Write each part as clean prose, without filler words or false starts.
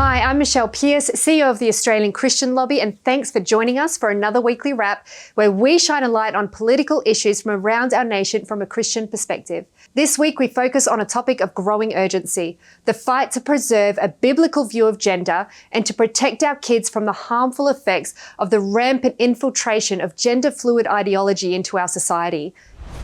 Hi, I'm Michelle Pearse, CEO of the Australian Christian Lobby, and thanks for joining us for another weekly wrap where we shine a light on political issues from around our nation from a Christian perspective. This week, we focus on a topic of growing urgency, the fight to preserve a biblical view of gender and to protect our kids from the harmful effects of the rampant infiltration of gender-fluid ideology into our society.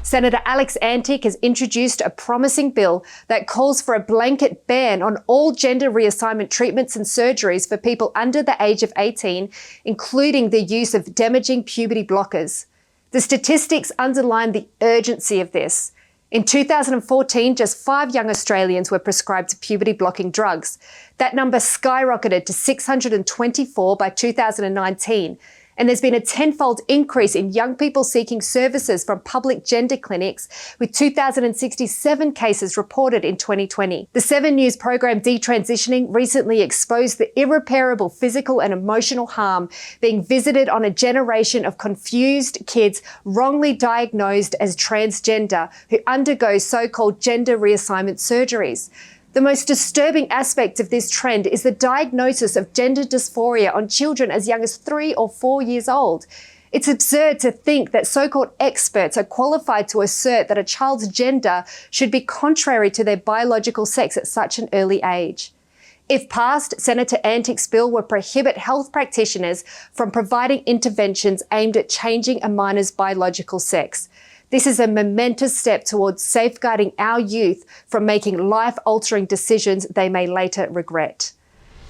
Senator Alex Antic has introduced a promising bill that calls for a blanket ban on all gender reassignment treatments and surgeries for people under the age of 18, including the use of damaging puberty blockers. The statistics underline the urgency of this. In 2014, just 5 young Australians were prescribed puberty-blocking drugs. That number skyrocketed to 624 by 2019. And there's been a tenfold increase in young people seeking services from public gender clinics, with 2,067 cases reported in 2020. The 7 News program Detransitioning recently exposed the irreparable physical and emotional harm being visited on a generation of confused kids wrongly diagnosed as transgender who undergo so-called gender reassignment surgeries. The most disturbing aspect of this trend is the diagnosis of gender dysphoria on children as young as 3 or 4 years old. It's absurd to think that so-called experts are qualified to assert that a child's gender should be contrary to their biological sex at such an early age. If passed, Senator Antic's bill would prohibit health practitioners from providing interventions aimed at changing a minor's biological sex. This is a momentous step towards safeguarding our youth from making life-altering decisions they may later regret.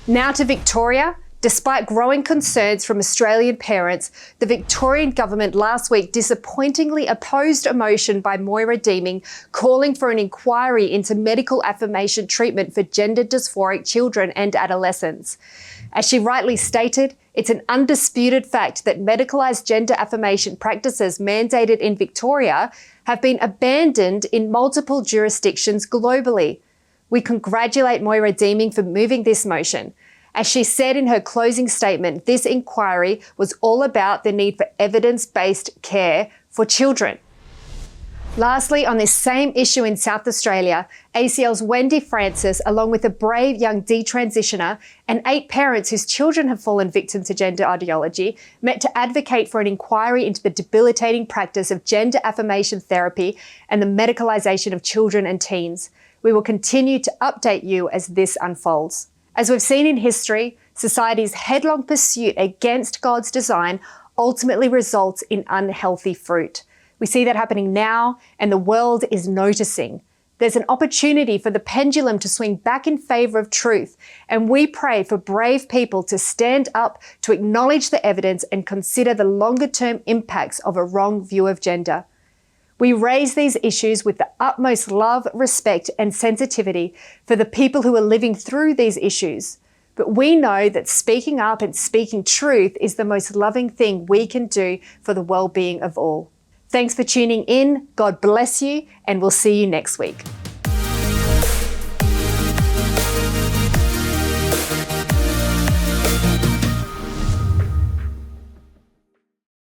Now to Victoria. Despite growing concerns from Australian parents, the Victorian government last week disappointingly opposed a motion by Moira Deeming calling for an inquiry into medical affirmation treatment for gender dysphoric children and adolescents. As she rightly stated, it's an undisputed fact that medicalised gender affirmation practices mandated in Victoria have been abandoned in multiple jurisdictions globally. We congratulate Moira Deeming for moving this motion. As she said in her closing statement, this inquiry was all about the need for evidence-based care for children. Lastly, on this same issue in South Australia, ACL's Wendy Francis, along with a brave young detransitioner and 8 parents whose children have fallen victim to gender ideology, met to advocate for an inquiry into the debilitating practice of gender affirmation therapy and the medicalisation of children and teens. We will continue to update you as this unfolds. As we've seen in history, society's headlong pursuit against God's design ultimately results in unhealthy fruit. We see that happening now, and the world is noticing. There's an opportunity for the pendulum to swing back in favour of truth, and we pray for brave people to stand up, to acknowledge the evidence and consider the longer-term impacts of a wrong view of gender. We raise these issues with the utmost love, respect and sensitivity for the people who are living through these issues. But we know that speaking up and speaking truth is the most loving thing we can do for the well-being of all. Thanks for tuning in. God bless you, and we'll see you next week.